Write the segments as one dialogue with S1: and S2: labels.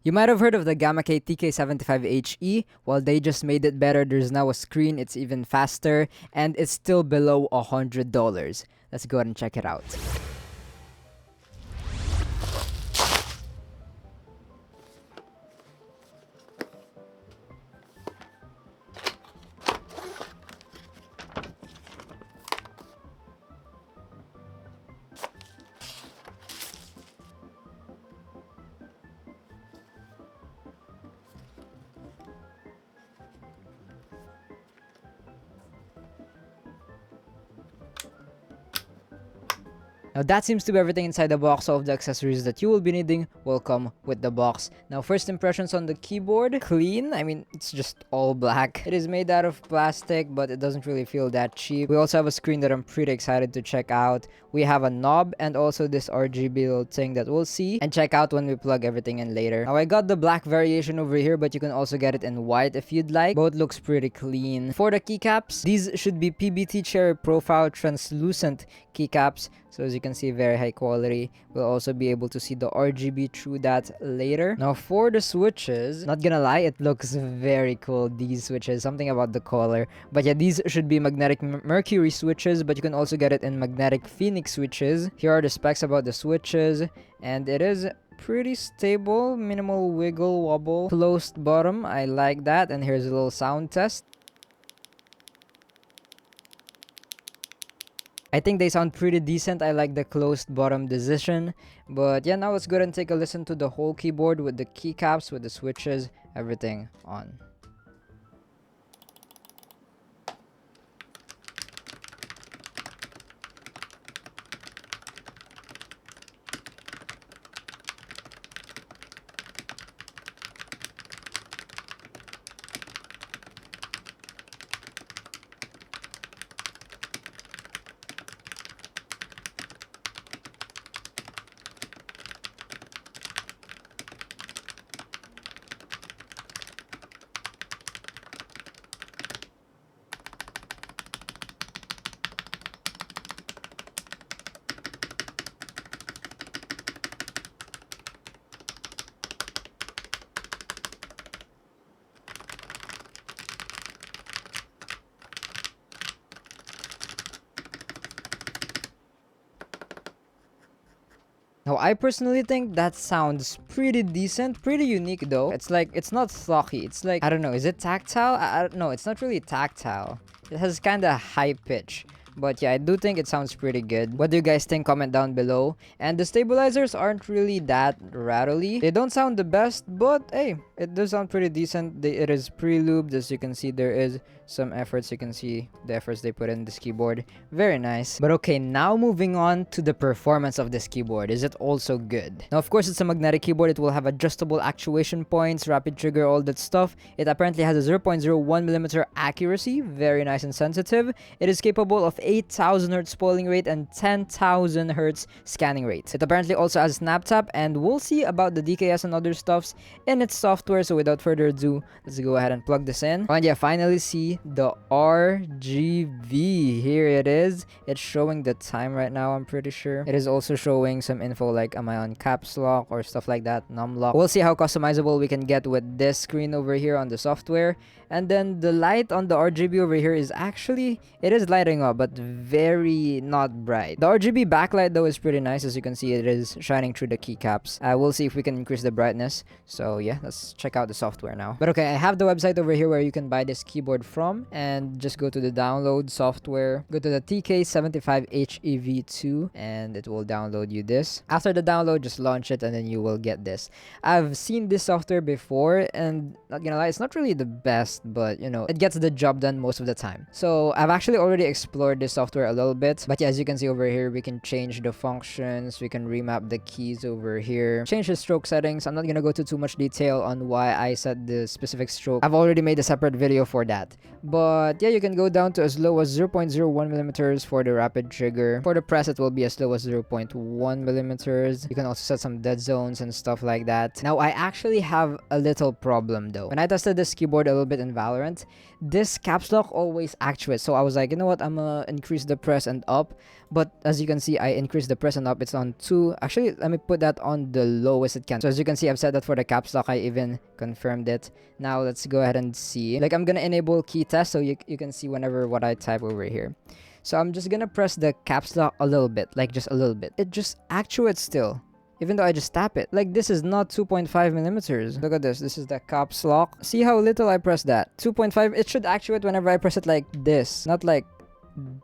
S1: You might have heard of the Gamakay TK75HE. Well, they just made it better. There's now a screen, it's even faster, and it's still below $100. Let's go ahead and check it out. Now that seems to be everything inside the box. All of the accessories that you will be needing will come with the box. Now first impressions on the keyboard, clean. I mean, it's just all black. It is made out of plastic, but it doesn't really feel that cheap. We also have a screen that I'm pretty excited to check out. We have a knob and also this RGB little thing that we'll see and check out when we plug everything in later. Now I got the black variation over here, but you can also get it in white if you'd like. Both looks pretty clean. For the keycaps, these should be PBT cherry profile translucent keycaps. So as you can see, very high quality. We'll also be able to see the RGB through that later. Now for the switches, not gonna lie, it looks very cool, these switches. Something about the color. But yeah, these should be magnetic mercury switches, but you can also get it in magnetic phoenix switches. Here are the specs about the switches, and it is pretty stable, minimal wiggle wobble, closed bottom. I like that. And here's a little sound test. I think they sound pretty decent. I like the closed bottom decision. But yeah, now let's go ahead and take a listen to the whole keyboard with the keycaps, with the switches, everything on. Now, I personally think that sounds pretty decent, pretty unique though. It's like, it's not thocky. It's like, I don't know, is it tactile? I don't know, it's not really tactile. It has kind of high pitch. But yeah, I do think it sounds pretty good. What do you guys think? Comment down below. And the stabilizers aren't really that rattly. They don't sound the best, but hey, it does sound pretty decent. It is pre-lubed. As you can see, there is some efforts. You can see the efforts they put in this keyboard. Very nice. But okay, now moving on to the performance of this keyboard. Is it also good? Now, of course, it's a magnetic keyboard. It will have adjustable actuation points, rapid trigger, all that stuff. It apparently has a 0.01mm accuracy. Very nice and sensitive. It is capable of 8,000 Hz polling rate and 10,000 Hz scanning rate. It apparently also has snap tap, and we'll see about the DKS and other stuffs in its software. So without further ado, let's go ahead and plug this in. And yeah, finally see the RGB. Here it is. It's showing the time right now, I'm pretty sure. It is also showing some info like am I on caps lock or stuff like that, num lock. We'll see how customizable we can get with this screen over here on the software. And then the light on the RGB over here is actually, it is lighting up, but very not bright. The RGB backlight though is pretty nice. As you can see, it is shining through the keycaps. We'll see if we can increase the brightness. So yeah, let's check out the software now. But okay, I have the website over here where you can buy this keyboard from, and just go to the download software, go to the TK75HE V2, and it will download you this. After the download, just launch it and then you will get this. I've seen this software before, and not gonna lie, it's not really the best, but you know, it gets the job done most of the time. So I've actually already explored this software a little bit, but yeah, as you can see over here, we can change the functions, we can remap the keys over here, change the stroke settings. I'm not gonna go to too much detail on why I set the specific stroke. I've already made a separate video for that. But yeah, you can go down to as low as 0.01mm for the rapid trigger. For the press, it will be as low as 0.1mm. You can also set some dead zones and stuff like that. Now, I actually have a little problem though. When I tested this keyboard a little bit in on Valorant, this caps lock always actuates. So I was like, you know what, I'm gonna increase the press and up. But as you can see, I increased the press and up. It's on 2. Actually, let me put that on the lowest it can. So as you can see, I've set that for the caps lock. I even confirmed it. Now let's go ahead and see. Like, I'm gonna enable key test so you can see whenever what I type over here. So I'm just gonna press the caps lock a little bit, like just a little bit. It just actuates still, even though I just tap it. Like, this is not 2.5 millimeters. Look at this. This is the caps lock. See how little I press that? 2.5. It should actuate whenever I press it like this, not like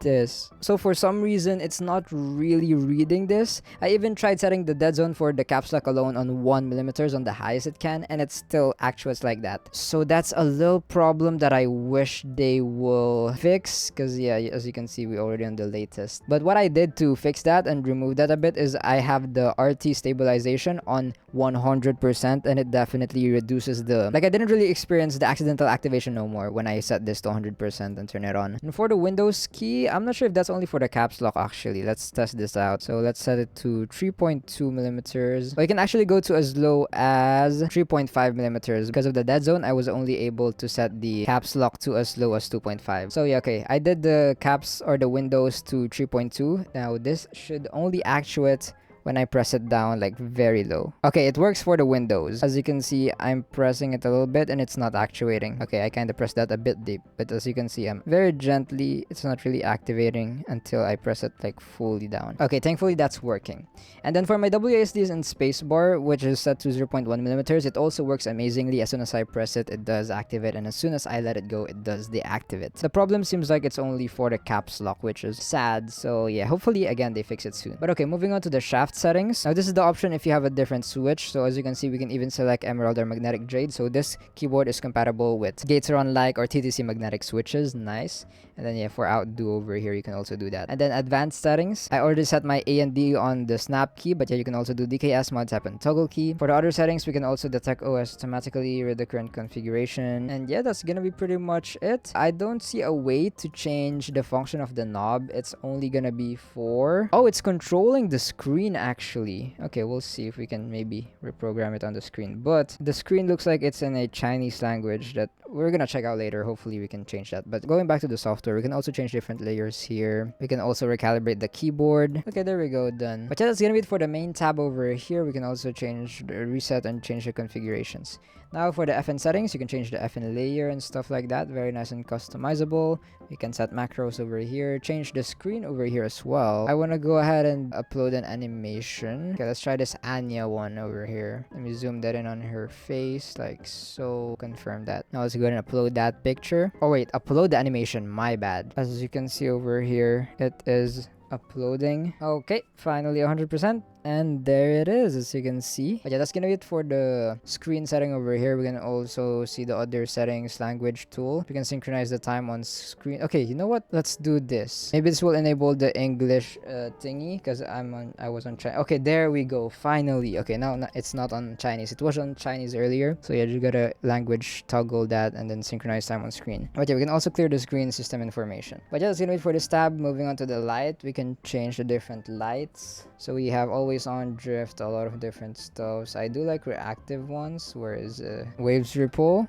S1: this. So for some reason, it's not really reading this. I even tried setting the dead zone for the caps lock alone on 1 millimeters on the highest it can, and it still actuates like that. So that's a little problem that I wish they will fix, because yeah, as you can see, we already on the latest. But what I did to fix that and remove that a bit is I have the RT stabilization on 100%, and it definitely reduces the, like, I didn't really experience the accidental activation no more when I set this to 100% and turn it on. And for the Windows key, I'm not sure if that's only for the caps lock actually. Let's test this out. So let's set it to 3.2 millimeters. But you can actually go to as low as 3.5 millimeters. Because of the dead zone, I was only able to set the caps lock to as low as 2.5. So yeah, okay. I did the caps or the Windows to 3.2. Now this should only actuate when I press it down like very low. Okay, it works for the Windows. As you can see, I'm pressing it a little bit and it's not actuating. Okay, I kind of pressed that a bit deep, but as you can see, I'm very gently. It's not really activating until I press it like fully down. Okay, thankfully that's working. And then for my WASDs and spacebar, which is set to 0.1 millimeters, it also works amazingly. As soon as I press it, it does activate, and as soon as I let it go, it does deactivate. The problem seems like it's only for the caps lock, which is sad. So yeah, hopefully again they fix it soon. But okay, moving on to the shaft settings. Now this is the option if you have a different switch. So as you can see, we can even select Emerald or Magnetic Jade. So this keyboard is compatible with Gateron like or TTC magnetic switches. Nice. And then yeah, for outdo over here, you can also do that. And then advanced settings, I already set my A and D on the snap key, but yeah, you can also do DKS, mod tap, and toggle key. For the other settings, we can also detect OS automatically, read the current configuration. And yeah, that's gonna be pretty much it. I don't see a way to change the function of the knob. It's only gonna be for, oh, it's controlling the screen actually. Okay, we'll see if we can maybe reprogram it on the screen. But the screen looks like it's in a Chinese language that we're gonna check out later. Hopefully we can change that. But going back to the software, we can also change different layers here. We can also recalibrate the keyboard. Okay, there we go, done. But yeah, that's gonna be it for the main tab over here. We can also change the reset and change the configurations. Now for the FN settings, you can change the FN layer and stuff like that. Very nice and customizable. We can set macros over here, change the screen over here as well. I want to go ahead and upload an animation. Okay, let's try this Anya one over here. Let me zoom that in on her face, like so. Confirm that. Now let's go ahead and upload that picture. Oh wait, upload the animation, my bad. As you can see over here, it is uploading. Okay, finally 100%. And there it is, as you can see. But yeah, that's gonna be it for the screen setting over here. We can also see the other settings, language tool. We can synchronize the time on screen. Okay, you know what? Let's do this. Maybe this will enable the English thingy, because I was on Chinese. Okay, there we go. Finally. Okay, now it's not on Chinese. It was on Chinese earlier. So yeah, you gotta language toggle that and then synchronize time on screen. But yeah, we can also clear the screen system information. But yeah, that's gonna be it for this tab. Moving on to the light, we can change the different lights. So we have always on drift, a lot of different stuffs. I do like reactive ones. Where is waves ripple?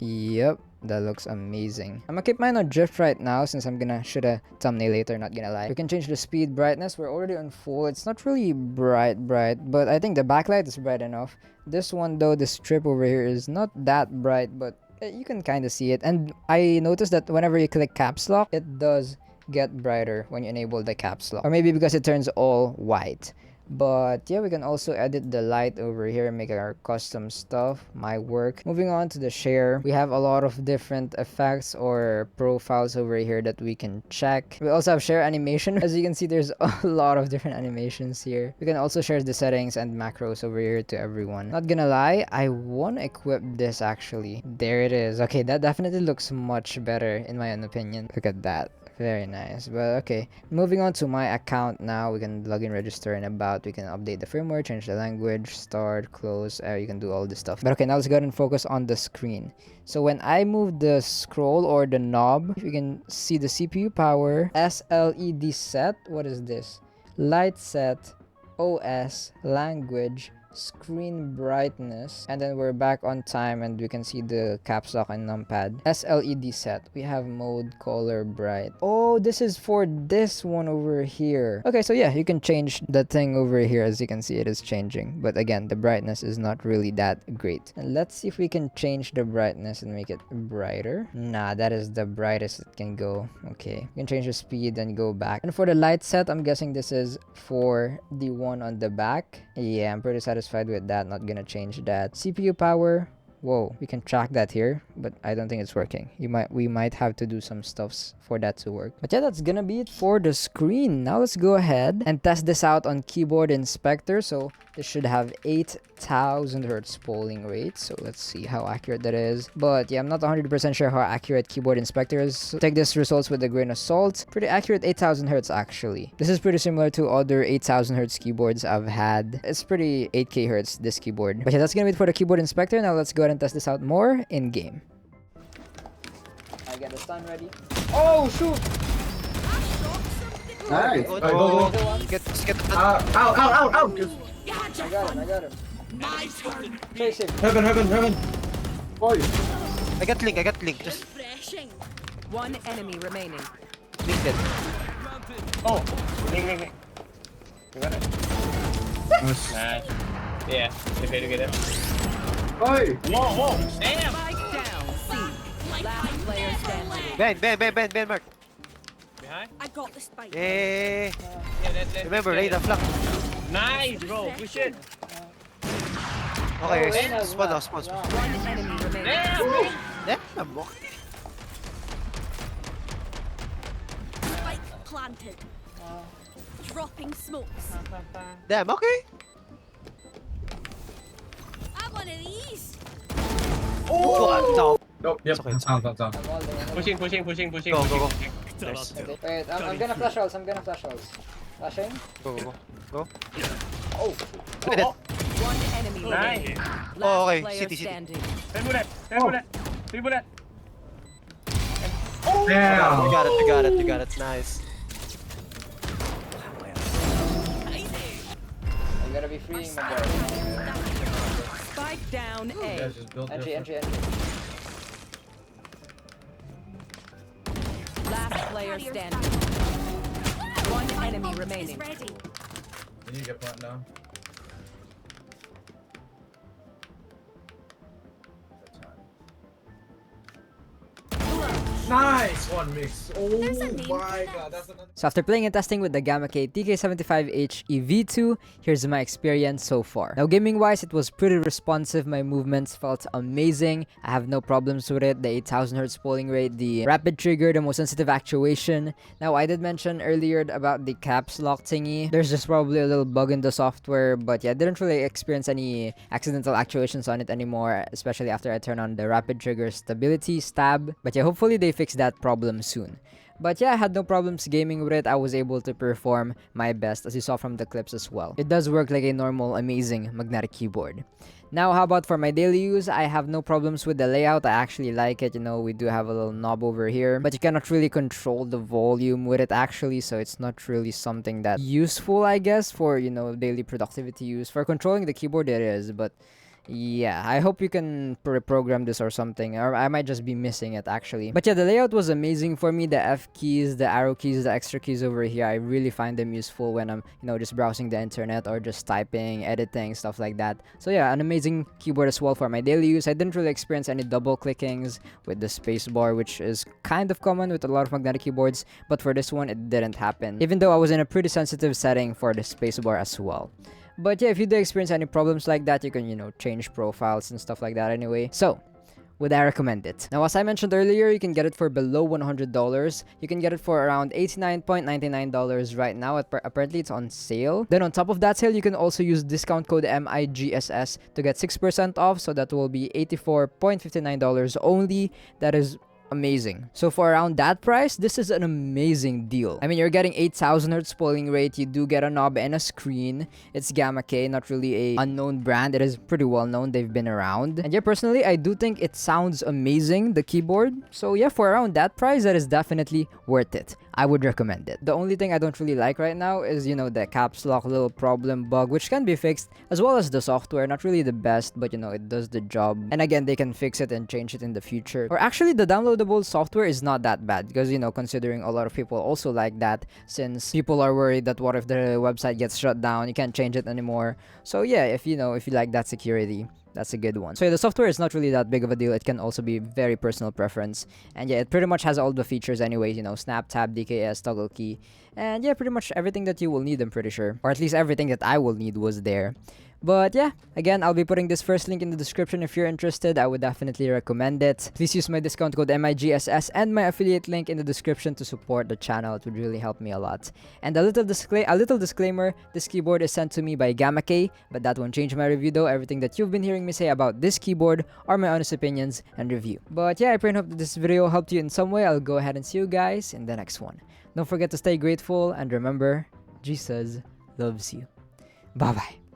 S1: Yep, that looks amazing. I'm gonna keep mine on drift right now since I'm gonna shoot a thumbnail later, not gonna lie. We can change the speed, brightness. We're already on full. It's not really bright, but I think the backlight is bright enough. This one though, the strip over here is not that bright, but you can kind of see it. And I noticed that whenever you click caps lock, it does get brighter when you enable the caps lock, or maybe because it turns all white. But yeah, we can also edit the light over here, make our custom stuff, my work. Moving on to the share, we have a lot of different effects or profiles over here that we can check. We also have share animation. As you can see, there's a lot of different animations here. We can also share the settings and macros over here to everyone. Not gonna lie, I want to equip this actually. There it is. Okay, that definitely looks much better in my own opinion. Look at that. Very nice. But okay, moving on to my account now. We can log in, register, and about. We can update the firmware, change the language, start, close. You can do all this stuff. But okay, now let's go ahead and focus on the screen. So when I move the scroll or the knob, you can see the CPU power, SLED set. What is this? Light set, OS, language, screen brightness, and then we're back on time and we can see the caps lock and numpad. SLED set, we have mode color bright. Oh, this is for this one over here. Okay, so yeah, you can change the thing over here. As you can see, it is changing, but again, the brightness is not really that great. And let's see if we can change the brightness and make it brighter. Nah, that is the brightest it can go. Okay, you can change the speed and go back. And for the light set, I'm guessing this is for the one on the back. Yeah, I'm pretty satisfied with that. Not gonna change that. CPU power. Whoa, we can track that here, but I don't think it's working. We might have to do some stuffs for that to work. But yeah, that's gonna be it for the screen. Now let's go ahead and test this out on Keyboard Inspector. So this should have 8,000 hertz polling rate. So let's see how accurate that is. But yeah, I'm not 100% sure how accurate Keyboard Inspector is. So take these results with a grain of salt. Pretty accurate 8,000 hertz actually. This is pretty similar to other 8,000 hertz keyboards I've had. It's pretty 8K hertz, this keyboard. But yeah, that's gonna be it for the Keyboard Inspector. Now let's go ahead and test this out more in game. I got the stun ready. Oh shoot!
S2: Nice.
S3: Go. Get
S2: Ow.
S1: I got him. Chase him.
S3: Heaven.
S2: Boy.
S3: I got link. Just
S4: Refreshing.
S5: One enemy remaining.
S3: link it.
S6: Oh, link. You got it?
S2: Nice.
S6: Nice. Yeah, okay to get it.
S2: Boy.
S6: Whoa, damn!
S5: Spike down. C. Last player standing.
S3: Ben, Mark.
S6: Behind?
S4: I got the spike.
S3: Eh.
S6: Yeah, let's
S3: Remember,
S6: get
S3: lay
S6: it.
S3: the flank.
S6: Nice, bro. Good shit.
S3: Okay,
S1: Reyna,
S3: spawn.
S5: One enemy remaining.
S6: Damn!
S3: Damn.
S4: Spike planted. Dropping smokes.
S3: Damn, okay.
S4: I have one of these.
S3: What the?
S2: Nope. Yep.
S3: It's okay.
S2: Down.
S1: I'm all the
S6: Pushing.
S3: Go.
S6: Nice.
S1: Wait, I'm gonna flash out. Flashing.
S3: Go.
S1: Oh.
S3: Look at that.
S5: One enemy remaining.
S6: Nice.
S5: Last
S3: Oh, okay.
S5: player
S3: City.
S5: standing.
S6: 10 bullet.
S2: Damn.
S3: You got it. Nice.
S1: I'm gonna be freeing my guy.
S5: Spike down A.
S1: Entry.
S5: Last player standing. One enemy remaining.
S4: Ready.
S2: Can you get plant down? Nice one mix. Oh
S4: There's a name
S2: my
S4: for
S2: god,
S4: that.
S2: that's another.
S1: So after playing and testing with the Gamakay TK75HE V2, here's my experience so far. Now gaming wise, it was pretty responsive. My movements felt amazing. I have no problems with it. The 8,000 hertz polling rate, the rapid trigger, the most sensitive actuation. Now I did mention earlier about the caps lock thingy. There's just probably a little bug in the software, but yeah, I didn't really experience any accidental actuations on it anymore, especially after I turn on the rapid trigger stability stab. But yeah, hopefully they fix that problem soon. But yeah, I had no problems gaming with it. I was able to perform my best, as you saw from the clips as well. It does work like a normal, amazing magnetic keyboard. Now, how about for my daily use? I have no problems with the layout. I actually like it. You know, we do have a little knob over here, but you cannot really control the volume with it actually, so it's not really something that useful, I guess, for, you know, daily productivity use. For controlling the keyboard, it is, but yeah, I hope you can program this or something, or I might just be missing it actually. But yeah, the layout was amazing for me. The F keys, the arrow keys, the extra keys over here, I really find them useful when I'm, you know, just browsing the internet or just typing, editing, stuff like that. So yeah, an amazing keyboard as well for my daily use. I didn't really experience any double clickings with the spacebar, which is kind of common with a lot of magnetic keyboards, but for this one, it didn't happen, even though I was in a pretty sensitive setting for the spacebar as well. But yeah, if you do experience any problems like that, you can, you know, change profiles and stuff like that anyway. So, would I recommend it? Now, as I mentioned earlier, you can get it for below $100. You can get it for around $89.99 right now. Apparently, it's on sale. Then on top of that sale, you can also use discount code MIGSS to get 6% off. So that will be $84.59 only. That is amazing. So for around that price, this is an amazing deal. I mean, you're getting 8,000 hertz polling rate. You do get a knob and a screen. It's Gamakay, not really a unknown brand. It is pretty well known. They've been around. And yeah, personally, I do think it sounds amazing, the keyboard. So yeah, for around that price, that is definitely worth it. I would recommend it. The only thing I don't really like right now is, you know, the caps lock little problem bug, which can be fixed, as well as the software. Not really the best, but you know, it does the job. And again, they can fix it and change it in the future. Or actually, the downloadable software is not that bad, because, you know, considering a lot of people also like that, since people are worried that what if the website gets shut down, you can't change it anymore. So yeah, if you like that security, that's a good one. So yeah, the software is not really that big of a deal. It can also be very personal preference. And yeah, it pretty much has all the features anyways, you know, snap, tab, DKS, toggle key. And yeah, pretty much everything that you will need, I'm pretty sure. Or at least everything that I will need was there. But yeah, again, I'll be putting this first link in the description if you're interested. I would definitely recommend it. Please use my discount code MIGSS and my affiliate link in the description to support the channel. It would really help me a lot. And a little disclaimer, this keyboard is sent to me by Gamakay, but that won't change my review though. Everything that you've been hearing me say about this keyboard are my honest opinions and review. But yeah, I pray and hope that this video helped you in some way. I'll go ahead and see you guys in the next one. Don't forget to stay grateful and remember, Jesus loves you. Bye bye.